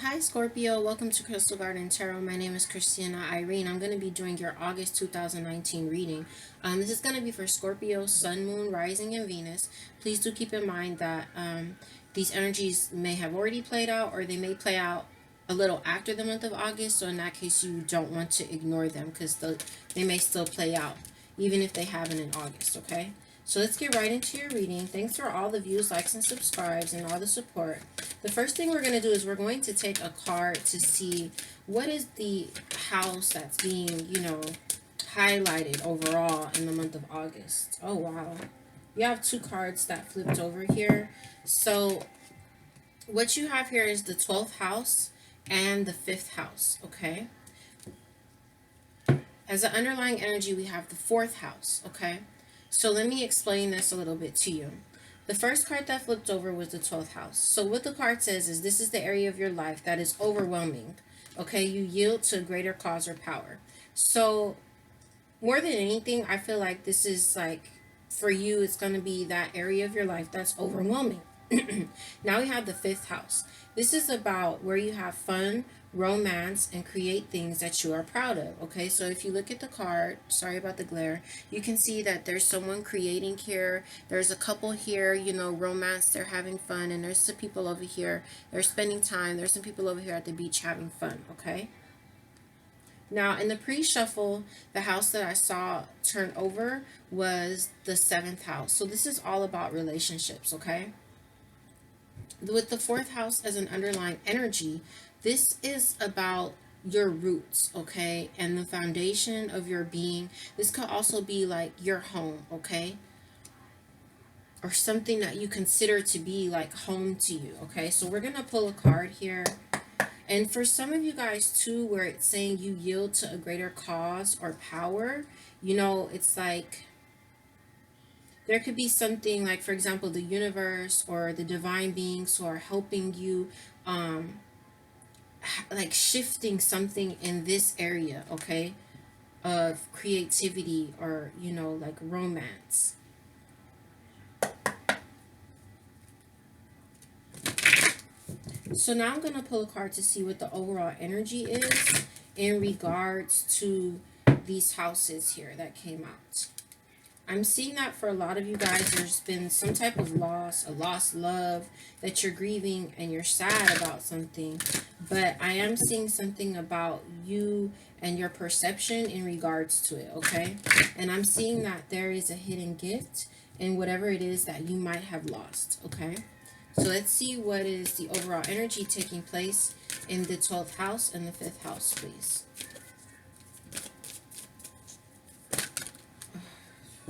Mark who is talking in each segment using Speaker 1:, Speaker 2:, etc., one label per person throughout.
Speaker 1: Hi Scorpio, welcome to Crystal Garden Tarot. My name is Christina Irene. I'm going to be doing your August 2019 reading. This is going to be for Scorpio, Sun, Moon, Rising, and Venus. Please do keep in mind that these energies may have already played out or they may play out a little after the month of August. So in that case, you don't want to ignore them because they may still play out even if they haven't in August, okay? So let's get right into your reading. Thanks for all the views, likes, and subscribes and all the support. The first thing we're going to do is we're going to take a card to see what is the house that's being, highlighted overall in the month of August. Oh, wow. You have two cards that flipped over here. So what you have here is the 12th house and the 5th house, okay? As an underlying energy, we have the 4th house, okay? So let me explain this a little bit to you. The first card that flipped over was the 12th house. So what the card says is this is the area of your life that is overwhelming. Okay, you yield to a greater cause or power. So more than anything, I feel like this is like, for you, it's going to be that area of your life that's overwhelming. Now we have the 5th house. This is about where you have fun, romance, and create things that you are proud of. Okay, so if you look at the card, sorry about the glare, you can see that there's someone creating here. There's a couple here, romance, they're having fun, and there's some people over here, they're spending time. There's some people over here at the beach having fun. Okay, now in the pre-shuffle, the house that I saw turn over was the 7th house. So this is all about relationships. Okay, with the 4th house as an underlying energy, this is about your roots, okay, and the foundation of your being. This could also be like your home, okay, or something that you consider to be like home to you. Okay, so we're gonna pull a card here, and for some of you guys too, where it's saying you yield to a greater cause or power, it's like there could be something like, for example, the universe or the divine beings who are helping you, like shifting something in this area, okay, of creativity or, like romance. So now I'm going to pull a card to see what the overall energy is in regards to these houses here that came out. I'm seeing that for a lot of you guys, there's been some type of loss, a lost love that you're grieving and you're sad about something. But I am seeing something about you and your perception in regards to it, okay? And I'm seeing that there is a hidden gift in whatever it is that you might have lost, okay? So let's see what is the overall energy taking place in the 12th house and the 5th house, please.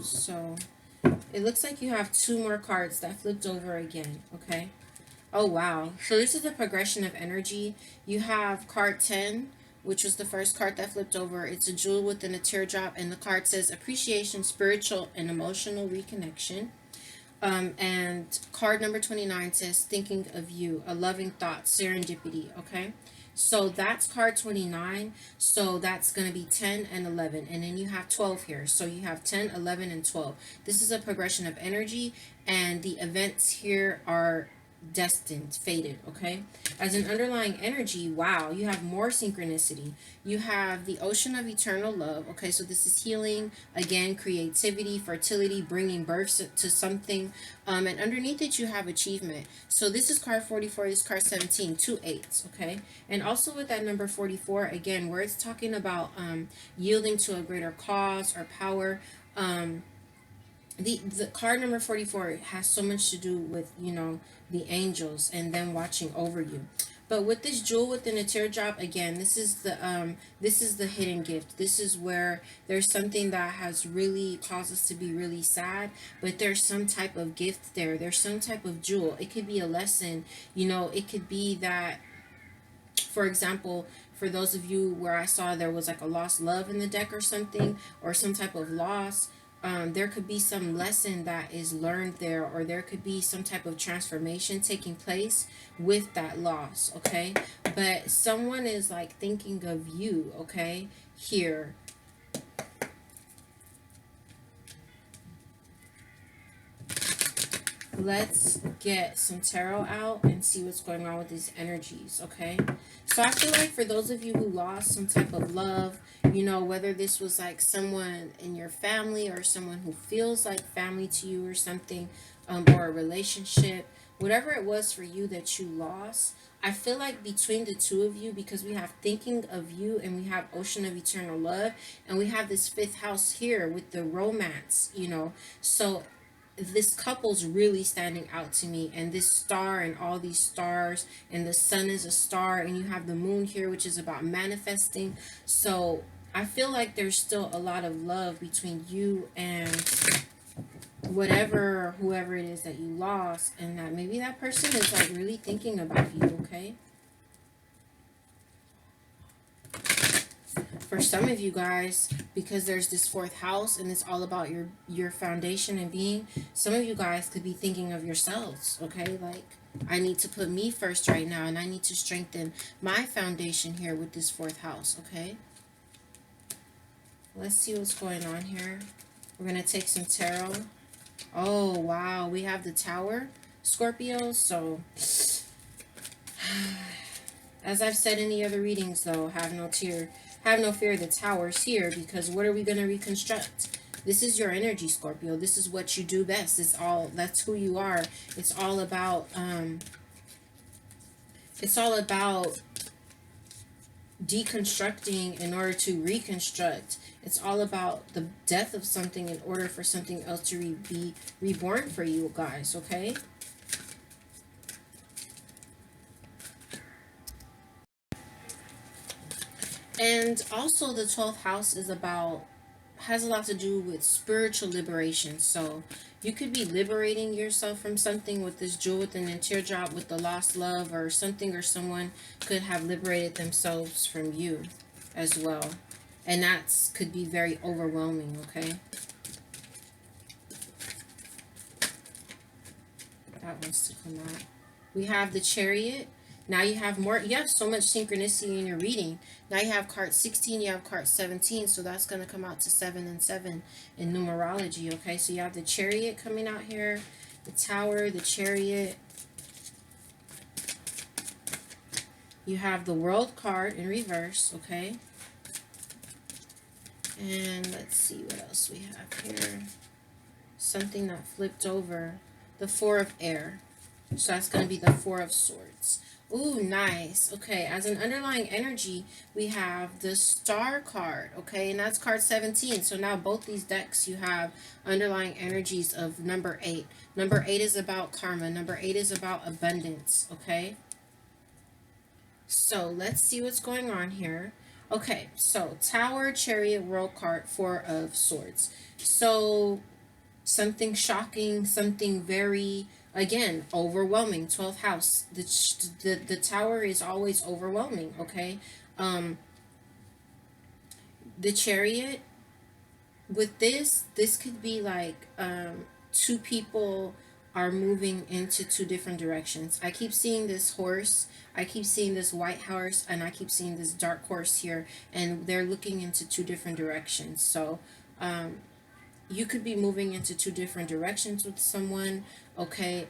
Speaker 1: So it looks like you have two more cards that flipped over again, okay? Oh, wow. So this is the progression of energy. You have card 10, which was the first card that flipped over. It's a jewel within a teardrop, and the card says appreciation, spiritual, and emotional reconnection. And card number 29 says thinking of you, a loving thought, serendipity, okay? So that's card 29. So that's going to be 10 and 11. And then you have 12 here. So you have 10, 11, and 12. This is a progression of energy. And the events here are destined, fated, okay? As an underlying energy, wow, you have more synchronicity. You have the ocean of eternal love, okay? So this is healing, again, creativity, fertility, bringing birth to something. And underneath it, you have achievement. So this is card 44, this is card 17, 2 8s, okay? And also with that number 44, again, where it's talking about yielding to a greater cause or power, the card number 44 has so much to do with, the angels and them watching over you. But with this jewel within a teardrop, again, this is the hidden gift. This is where there's something that has really caused us to be really sad, but there's some type of gift there. There's some type of jewel. It could be a lesson, it could be that, for example, for those of you where I saw there was like a lost love in the deck or something, or some type of loss, there could be some lesson that is learned there, or there could be some type of transformation taking place with that loss, okay? But someone is like thinking of you, okay, here. let's get some tarot out and see what's going on with these energies, okay? So I feel like for those of you who lost some type of love, you know, whether this was like someone in your family or someone who feels like family to you or something, or a relationship, whatever it was for you that you lost, I feel like between the two of you, because we have thinking of you and we have ocean of eternal love, and we have this fifth house here with the romance, you know, so this couple's really standing out to me, and this star and all these stars, and the sun is a star, and you have the moon here, which is about manifesting. So I feel like there's still a lot of love between you and whatever, whoever it is that you lost, and that maybe that person is like really thinking about you, okay? For some of you guys, because there's this fourth house and it's all about your foundation and being, some of you guys could be thinking of yourselves, okay? Like, I need to put me first right now, and I need to strengthen my foundation here with this fourth house, okay? Let's see what's going on here. We're going to take some tarot. Oh, wow. We have the Tower, Scorpio. So, as I've said in the other readings, though, have no fear. The Tower's here, because what are we going to reconstruct? This is your energy, Scorpio. This is what you do best. That's who you are. It's all about deconstructing in order to reconstruct. It's all about the death of something in order for something else to be reborn for you guys, okay? And also the 12th house has a lot to do with spiritual liberation. So you could be liberating yourself from something with this jewel within the teardrop, with the lost love, or something or someone could have liberated themselves from you as well. And that could be very overwhelming, okay? That wants to come out. We have the Chariot. Now you have so much synchronicity in your reading. Now you have card 16, you have card 17, so that's going to come out to 7 and 7 in numerology, okay? So you have the Chariot coming out here, the Tower, the Chariot. You have the World card in reverse, okay? And let's see what else we have here. Something that flipped over. The Four of Air. So that's going to be the Four of Swords. Ooh, nice. Okay, as an underlying energy, we have the Star card, okay? And that's card 17. So now both these decks, you have underlying energies of number 8. Number 8 is about karma. Number 8 is about abundance, okay? So let's see what's going on here. Okay, so Tower, Chariot, World card, Four of Swords. So something shocking, something very, again, overwhelming. 12th house. The Tower is always overwhelming, okay? The Chariot, with this could be like two people are moving into two different directions. I keep seeing this horse, I keep seeing this white horse, and I keep seeing this dark horse here, and they're looking into two different directions. So you could be moving into two different directions with someone, okay?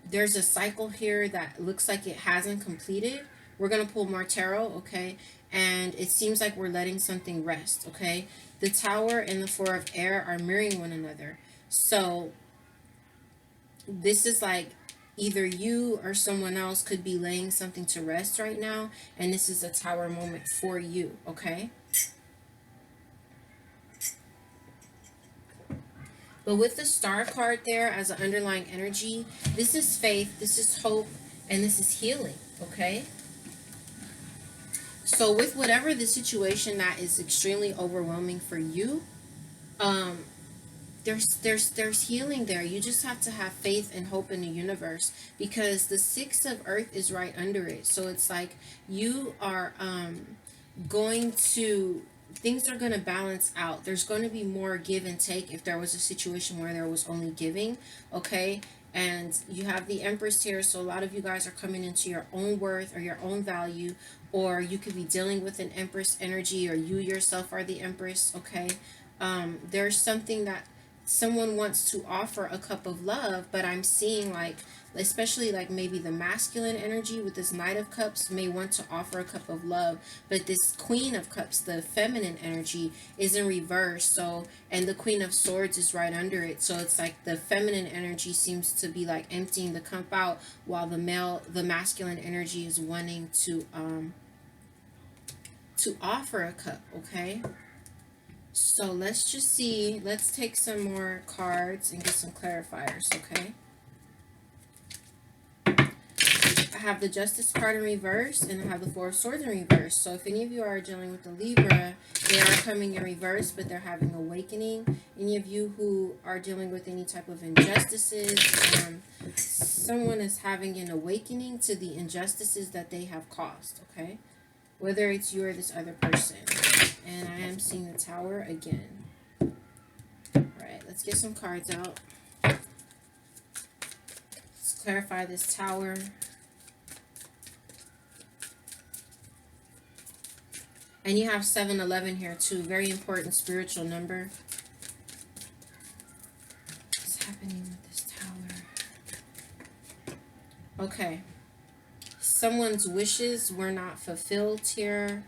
Speaker 1: There's a cycle here that looks like it hasn't completed. We're going to pull more tarot, okay? And it seems like we're letting something rest, okay? The Tower and the Four of Air are mirroring one another. So this is like either you or someone else could be laying something to rest right now, and this is a Tower moment for you, okay? But with the Star card there as an underlying energy, this is faith, this is hope, and this is healing, okay? So with whatever the situation that is extremely overwhelming for you, there's healing there. You just have to have faith and hope in the universe, because the Six of Earth is right under it. So it's like you are things are going to balance out. There's going to be more give and take if there was a situation where there was only giving, okay? And you have the Empress here, so a lot of you guys are coming into your own worth or your own value, or you could be dealing with an Empress energy, or you yourself are the Empress, okay? There's something that someone wants to offer a cup of love, but I'm seeing like, especially like maybe the masculine energy with this Knight of Cups may want to offer a cup of love, but this Queen of Cups, the feminine energy, is in reverse. So, and the Queen of Swords is right under it. So it's like the feminine energy seems to be like emptying the cup out, while the masculine energy is wanting to offer a cup. Okay. So let's just see. Let's take some more cards and get some clarifiers, okay? I have the Justice card in reverse, and I have the Four of Swords in reverse. So if any of you are dealing with the Libra, they are coming in reverse, but they're having awakening. Any of you who are dealing with any type of injustices, someone is having an awakening to the injustices that they have caused, okay? Whether it's you or this other person. And I am seeing the Tower again. Alright, let's get some cards out. Let's clarify this Tower. And you have 711 here too. Very important spiritual number. What's happening with this Tower? Okay. Someone's wishes were not fulfilled here.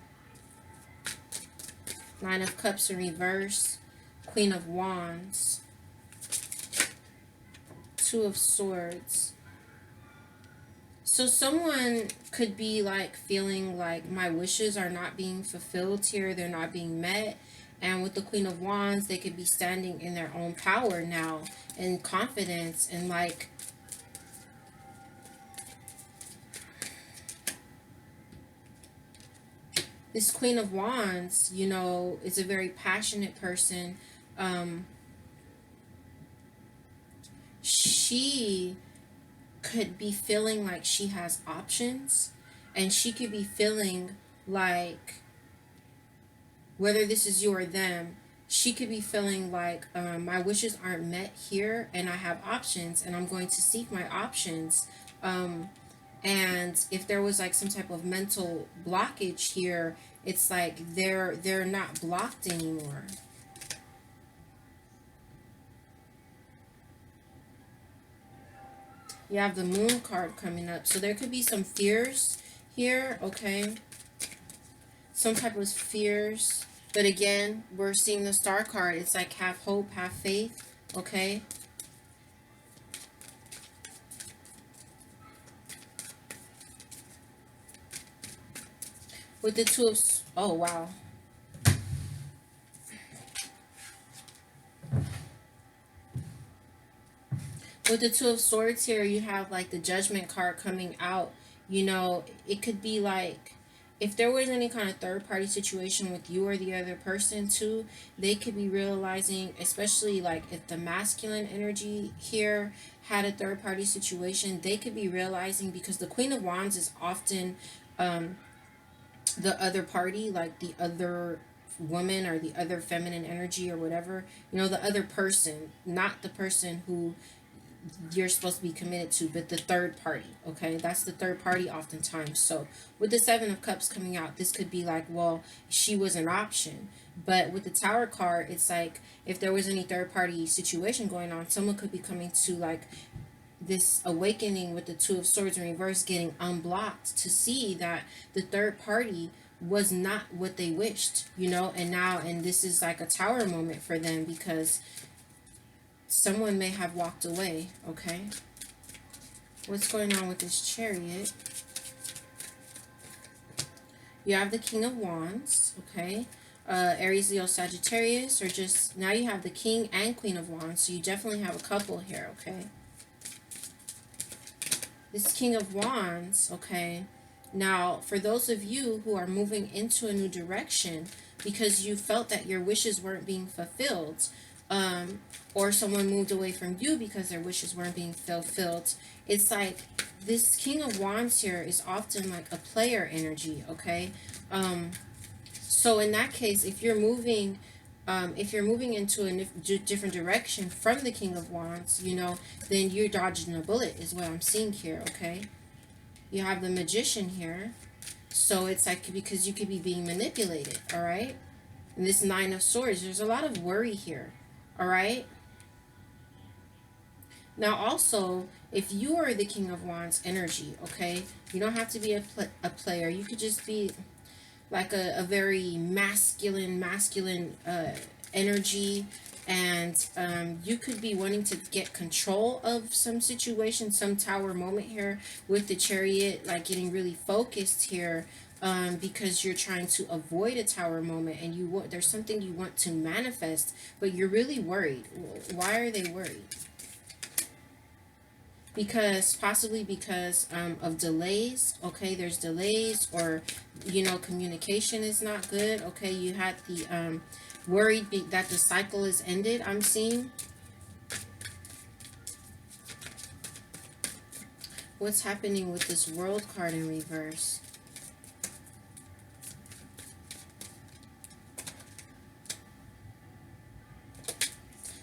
Speaker 1: Nine of Cups in reverse. Queen of Wands. Two of Swords. So someone could be like feeling like my wishes are not being fulfilled here. They're not being met. And with the Queen of Wands, they could be standing in their own power now and confidence and like this Queen of Wands, you know, is a very passionate person. She could be feeling like she has options, and she could be feeling like, whether this is you or them, she could be feeling like my wishes aren't met here and I have options and I'm going to seek my options. And if there was like some type of mental blockage here, it's like they're not blocked anymore. You have the Moon card coming up. So there could be some fears here, okay? Some type of fears. But again, we're seeing the Star card. It's like half hope, half faith, okay? With the Two of... Oh, wow. With the Two of Swords here, you have like the Judgment card coming out. You know, it could be like, if there was any kind of third party situation with you or the other person too, they could be realizing, especially like if the masculine energy here had a third party situation, they could be realizing, because the Queen of Wands is often the other party, like the other woman or the other feminine energy or whatever, you know, the other person, not the person who you're supposed to be committed to, but the third party, okay? That's the third party oftentimes. So with the Seven of Cups coming out, this could be like, well, she was an option. But with the Tower card, it's like, if there was any third party situation going on, someone could be coming to like this awakening with the Two of Swords in reverse, getting unblocked to see that the third party was not what they wished, you know. And this is like a Tower moment for them, because someone may have walked away, okay? What's going on with this Chariot? You have the King of Wands, okay? Aries, Leo, Sagittarius, or just, now you have the King and Queen of Wands, so you definitely have a couple here, okay? This King of Wands, okay? Now, for those of you who are moving into a new direction because you felt that your wishes weren't being fulfilled, or someone moved away from you because their wishes weren't being fulfilled, it's like this King of Wands here is often like a player energy, okay? So in that case, if you're moving into a different direction from the King of Wands, you know, then you're dodging a bullet is what I'm seeing here, okay? You have the Magician here. So it's like, because you could be being manipulated, all right? And this Nine of Swords, there's a lot of worry here, all right? Now, also, if you are the King of Wands energy, okay, you don't have to be a player. You could just be like a very masculine energy, and you could be wanting to get control of some situation, some tower moment here with the chariot, like getting really focused here, because you're trying to avoid a tower moment, and there's something you want to manifest, but you're really worried. Why are they worried? Because possibly because of delays. Okay, there's delays, or communication is not good. Okay, you had the worried that the cycle is ended, I'm seeing. What's happening with this World card in reverse?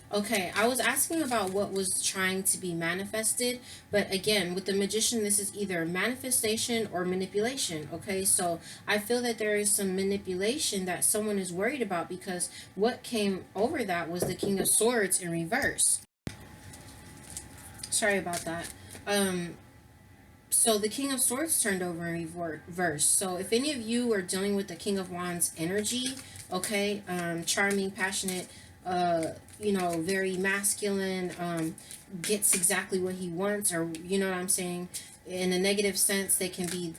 Speaker 1: Okay, I was asking about what was trying to be manifested, but again, with the Magician, this is either manifestation or manipulation. Okay, so I feel that there is some manipulation that someone is worried about, because what came over that was the King of Swords in reverse. Sorry about that. So the King of Swords turned over in reverse. So if any of you are dealing with the King of Wands energy, okay, charming, passionate, very masculine, gets exactly what he wants, or you know what I'm saying. In a negative sense, they can be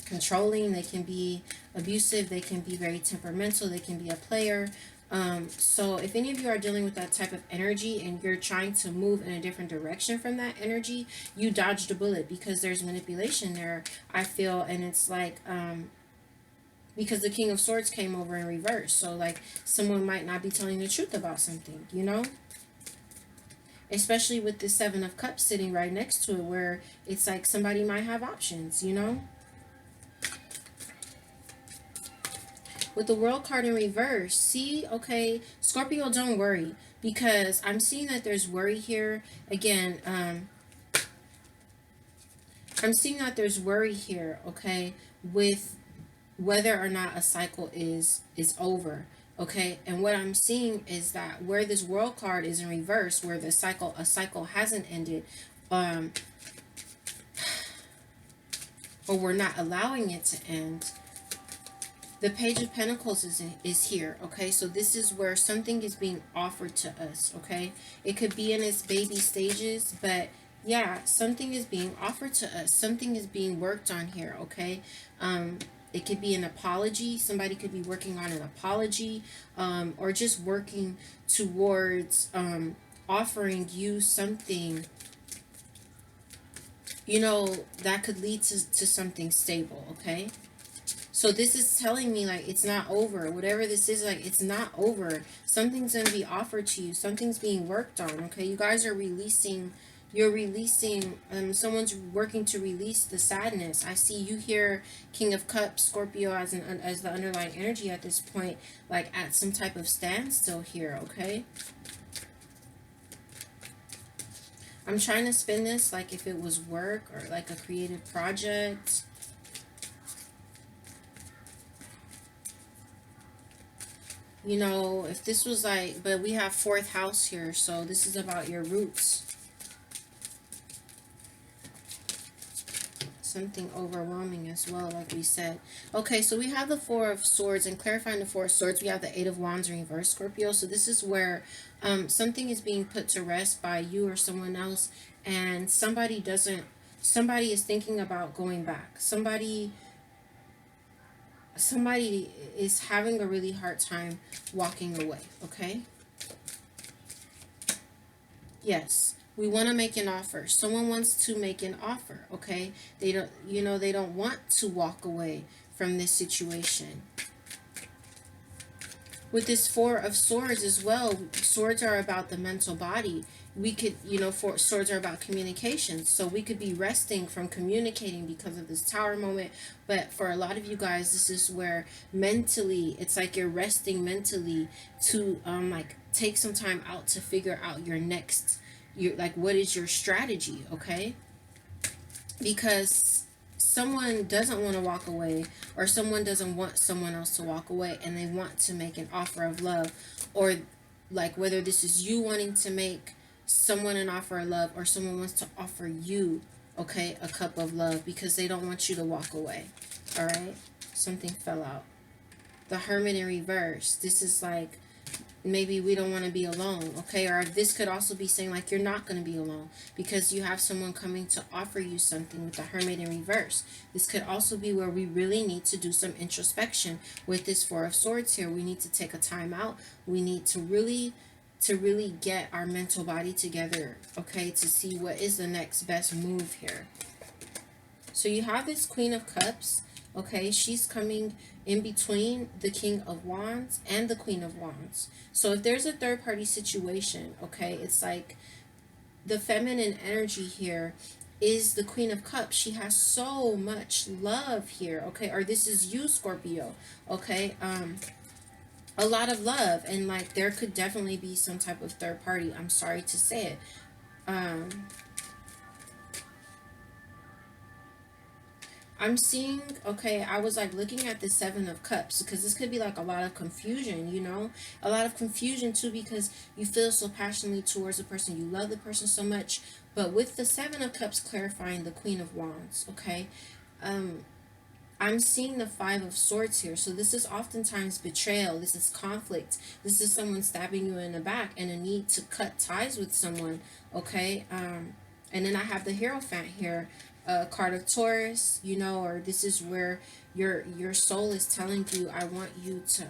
Speaker 1: controlling, they can be abusive, they can be very temperamental, they can be a player. So if any of you are dealing with that type of energy and you're trying to move in a different direction from that energy, you dodged a bullet, because there's manipulation there, I feel. And it's like, because the King of Swords came over in reverse. So like someone might not be telling the truth about something, especially with the Seven of Cups sitting right next to it, where it's like somebody might have options. With the World card in reverse, see, okay, Scorpio, don't worry, because I'm seeing that there's worry here. Again, I'm seeing that there's worry here, okay, with whether or not a cycle is over, okay. And what I'm seeing is that where this World card is in reverse, where a cycle hasn't ended, or we're not allowing it to end. The Page of Pentacles is here, okay? So this is where something is being offered to us, okay? It could be in its baby stages, but yeah, something is being offered to us. Something is being worked on here, okay? It could be an apology. Somebody could be working on an apology, or just working towards offering you something, that could lead to something stable, okay? So this is telling me, like, it's not over. Whatever this is, like, it's not over. Something's going to be offered to you. Something's being worked on, okay? You guys are you're releasing, someone's working to release the sadness. I see you here, King of Cups, Scorpio, as the underlying energy at this point, like at some type of standstill here, okay? I'm trying to spin this like if it was work or like a creative project. If this was like, but we have 4th house here, so this is about your roots. Something overwhelming as well, like we said. Okay, so we have the 4 of Swords, and clarifying the 4 of Swords, we have the 8 of Wands in reverse, Scorpio. So this is where something is being put to rest by you or someone else, and somebody is thinking about going back. Somebody is having a really hard time walking away, okay? Yes, we want to make an offer. Someone wants to make an offer, okay? They don't want to walk away from this situation. With this 4 of Swords as well, swords are about the mental body. We could, swords are about communication. So we could be resting from communicating because of this Tower moment. But for a lot of you guys, this is where mentally, it's like you're resting mentally to like take some time out to figure out your next, what is your strategy, okay? Because someone doesn't want to walk away, or someone doesn't want someone else to walk away, and they want to make an offer of love, or like whether this is you wanting to make someone an offer of love, or someone wants to offer you, okay, a cup of love because they don't want you to walk away. All right, something fell out. The Hermit in reverse. This is like, maybe we don't want to be alone, okay? Or this could also be saying like you're not going to be alone because you have someone coming to offer you something with the Hermit in reverse. This could also be where we really need to do some introspection with this Four of Swords here. We need to take a time out. We need to really get our mental body together, okay, to see what is the next best move here. So you have this Queen of Cups, okay? She's coming in between the King of Wands and the Queen of Wands. So if there's a third party situation, okay, it's like the feminine energy here is the Queen of Cups. She has so much love here, okay? Or this is you, Scorpio, okay? A lot of love, and like there could definitely be some type of third party. I'm sorry to say it. I'm seeing, okay, I was like looking at the Seven of Cups because this could be like a lot of confusion, you know, a lot of confusion too, because you feel so passionately towards the person, you love the person so much. But with the Seven of Cups clarifying the Queen of Wands, okay, I'm seeing the Five of Swords here. So this is oftentimes betrayal. This is conflict. This is someone stabbing you in the back and a need to cut ties with someone, okay? And then I have the Hierophant here, card of Taurus, you know, or this is where your soul is telling you, I want you to,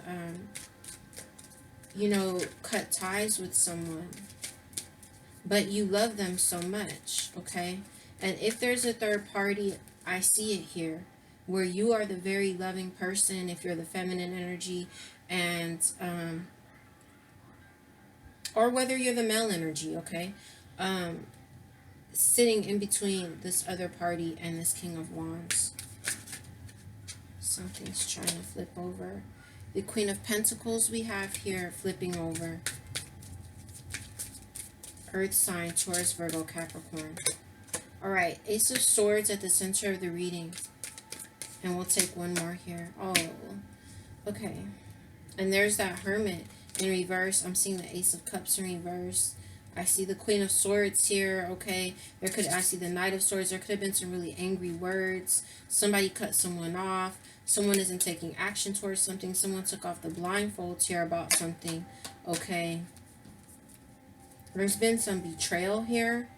Speaker 1: you know, cut ties with someone. But you love them so much, okay? And if there's a third party, I see it here, where you are the very loving person, if you're the feminine energy, and, or whether you're the male energy, okay? Sitting in between this other party and this King of Wands. Something's trying to flip over. The Queen of Pentacles we have here flipping over. Earth sign, Taurus, Virgo, Capricorn. Alright, Ace of Swords at the center of the reading. And we'll take one more here. Oh, okay. And there's that Hermit in reverse. I'm seeing the Ace of Cups in reverse. I see the Queen of Swords here, okay? I see the Knight of Swords. There could have been some really angry words. Somebody cut someone off. Someone isn't taking action towards something. Someone took off the blindfolds here about something, okay? There's been some betrayal here.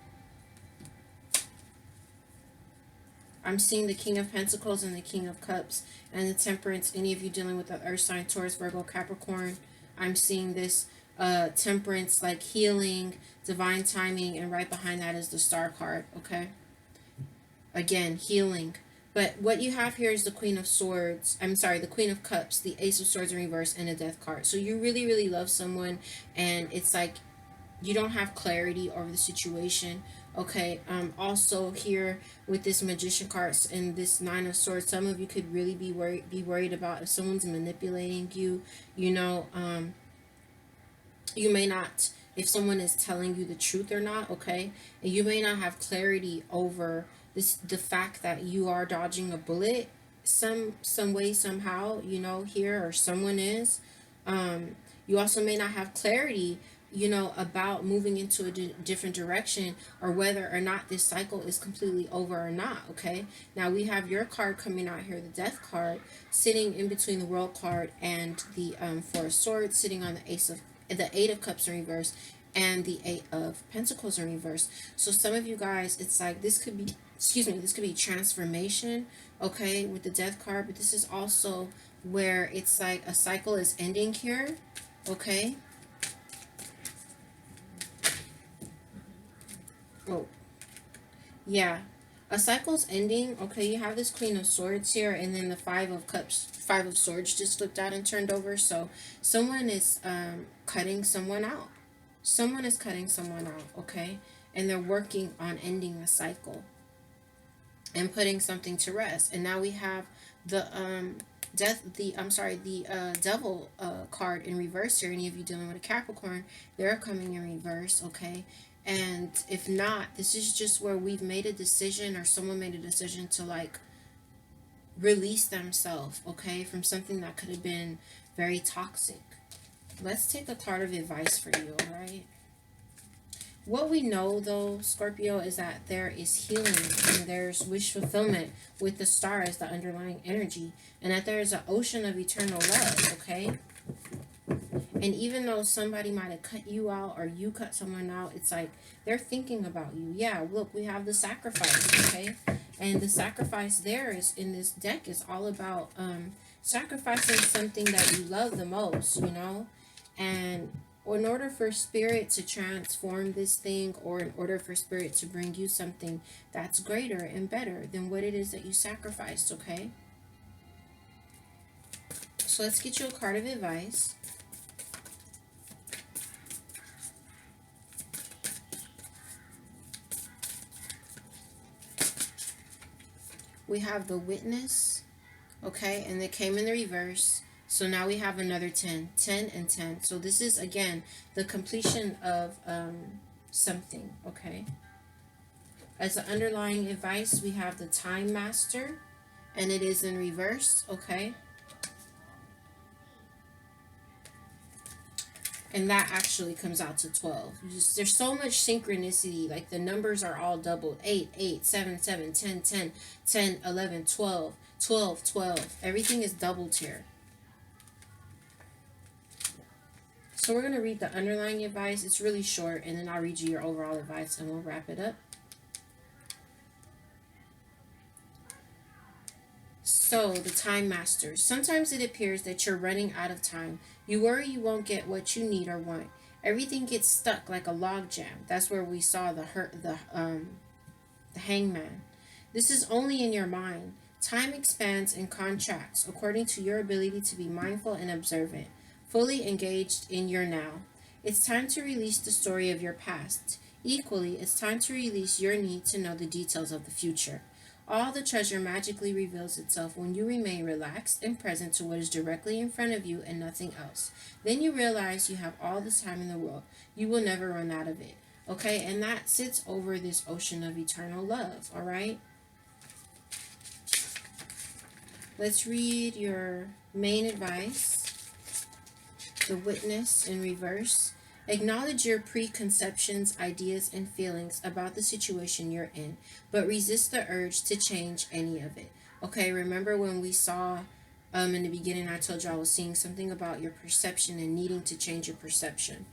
Speaker 1: I'm seeing the King of Pentacles and the King of Cups and the Temperance. Any of you dealing with the Earth sign, Taurus, Virgo, Capricorn, I'm seeing this Temperance, like healing, divine timing, and right behind that is the Star card, okay? Again, healing. But what you have here is the Queen of Swords. I'm sorry, the Queen of Cups, the Ace of Swords in reverse, and a Death card. So you really, really love someone, and it's like you don't have clarity over the situation, okay? Also here with this Magician cards and this Nine of Swords, some of you could really be worried about if someone's manipulating you, you know. You may not, if someone is telling you the truth or not, okay? And you may not have clarity over the fact that you are dodging a bullet some way, somehow, you know, here, or someone is. You also may not have clarity, you know, about moving into a different direction, or whether or not this cycle is completely over or not, okay? Now we have your card coming out here, the Death card, sitting in between the World card and the Four of Swords, sitting on the Eight of Cups in reverse and the Eight of Pentacles in reverse. So some of you guys, it's like this could be, excuse me, this could be transformation, okay, with the Death card, but this is also where it's like a cycle is ending here, okay? Oh, yeah, a cycle's ending, okay? You have this Queen of Swords here, and then the Five of Cups, Five of Swords just flipped out and turned over. So someone is cutting someone out. Someone is cutting someone out, okay? And they're working on ending the cycle and putting something to rest. And now we have the Devil card in reverse here. Any of you dealing with a Capricorn, they're coming in reverse, okay? And if not, this is just where we've made a decision, or someone made a decision to like release themselves, okay, from something that could have been very toxic. Let's take a card of advice for you, all right? What we know, though, Scorpio, is that there is healing and there's wish fulfillment with the star as the underlying energy, and that there is an ocean of eternal love, okay? And even though somebody might have cut you out or you cut someone out, it's like they're thinking about you. Yeah, look, we have the sacrifice, okay? And the sacrifice there is in this deck is all about sacrificing something that you love the most, you know? And in order for spirit to transform this thing, or in order for spirit to bring you something that's greater and better than what it is that you sacrificed, okay? So let's get you a card of advice. We have the Witness, okay, and it came in the reverse. So now we have another 10 and 10. So this is, again, the completion of something, okay? As the underlying advice, we have the Time Master, and it is in reverse, okay? And that actually comes out to 12. There's so much synchronicity. Like the numbers are all doubled. 8, 8, 7, 7, 10, 10, 10, 11, 12, 12, 12. Everything is doubled here. So we're going to read the underlying advice. It's really short, and then I'll read you your overall advice, and we'll wrap it up. So, the Time Master. Sometimes it appears that you're running out of time. You worry you won't get what you need or want. Everything gets stuck like a log jam. That's where we saw the hangman. This is only in your mind. Time expands and contracts according to your ability to be mindful and observant, fully engaged in your now. It's time to release the story of your past. Equally, it's time to release your need to know the details of the future. All the treasure magically reveals itself when you remain relaxed and present to what is directly in front of you and nothing else. Then you realize you have all the time in the world. You will never run out of it. Okay, and that sits over this ocean of eternal love, all right? Let's read your main advice. The Witness in reverse. Acknowledge your preconceptions, ideas, and feelings about the situation you're in, but resist the urge to change any of it. Okay, remember when we saw in the beginning, I told you I was seeing something about your perception and needing to change your perception.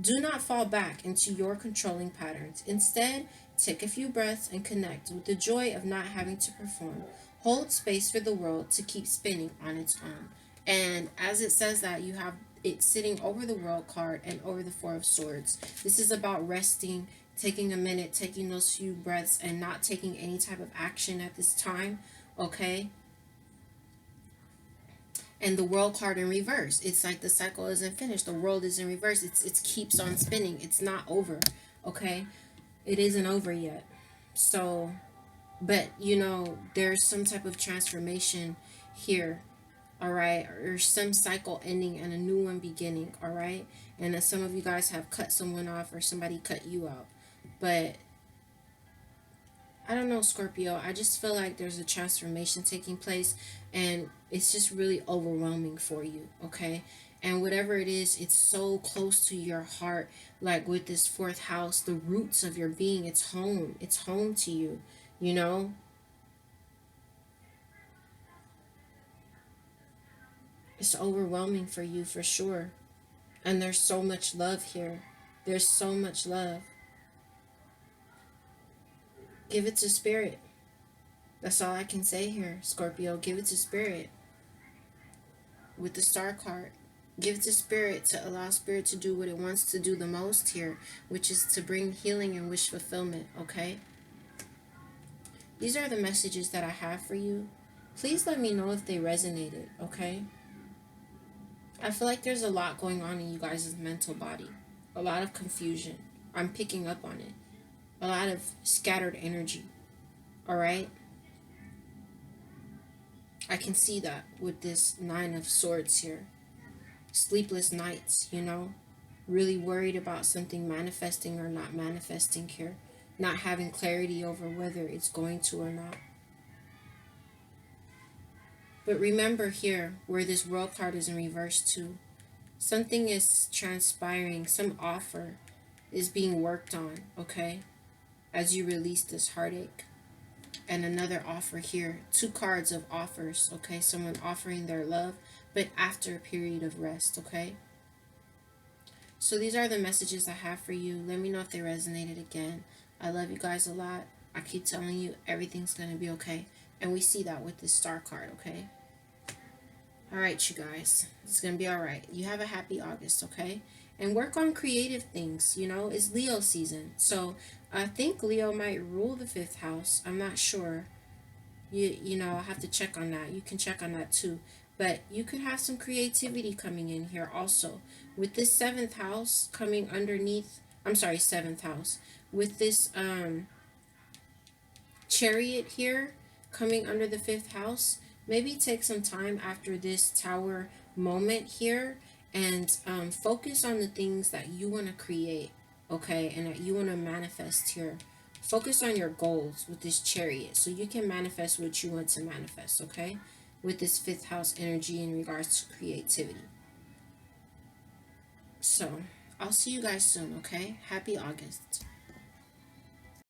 Speaker 1: Do not fall back into your controlling patterns. Instead, take a few breaths and connect with the joy of not having to perform. Hold space for the world to keep spinning on its own. And as it says that, you have it sitting over the World card and over the Four of Swords. This is about resting, taking a minute, taking those few breaths, and not taking any type of action at this time, okay? And the World card in reverse. It's like the cycle isn't finished. The world is in reverse. It keeps on spinning. It's not over, okay? It isn't over yet. So, but, you know, there's some type of transformation here, all right, or some cycle ending and a new one beginning, all right? And that some of you guys have cut someone off or somebody cut you out. But I don't know, Scorpio, I just feel like there's a transformation taking place, and it's just really overwhelming for you, okay? And whatever it is, it's so close to your heart. Like with this fourth house, the roots of your being, it's home. It's home to you, you know? It's overwhelming for you for sure. And there's so much love here. There's so much love. Give it to spirit. That's all I can say here, Scorpio. Give it to spirit. With the star card. Give it to spirit to allow spirit to do what it wants to do the most here, which is to bring healing and wish fulfillment, okay? These are the messages that I have for you. Please let me know if they resonated, okay? I feel like there's a lot going on in you guys' mental body. A lot of confusion. I'm picking up on it. A lot of scattered energy. Alright? I can see that with this 9 of Swords here. Sleepless nights, you know? Really worried about something manifesting or not manifesting here. Not having clarity over whether it's going to or not. But remember here, where this World card is in reverse too, something is transpiring, some offer is being worked on, okay? As you release this heartache. And another offer here. 2 cards of offers, okay? Someone offering their love, but after a period of rest, okay? So these are the messages I have for you. Let me know if they resonated again. I love you guys a lot. I keep telling you everything's going to be okay. And we see that with this star card, okay? All right, you guys. It's going to be all right. You have a happy August, okay? And work on creative things. You know, it's Leo season. So I think Leo might rule the 5th house. I'm not sure. You know, I'll have to check on that. You can check on that too. But you could have some creativity coming in here also. With this 7th house coming underneath, I'm sorry, 7th house. With this chariot here coming under the 5th house, maybe take some time after this tower moment here and focus on the things that you want to create, okay, and that you want to manifest here. Focus on your goals with this chariot so you can manifest what you want to manifest, okay, with this 5th house energy in regards to creativity. So I'll see you guys soon, okay? Happy August.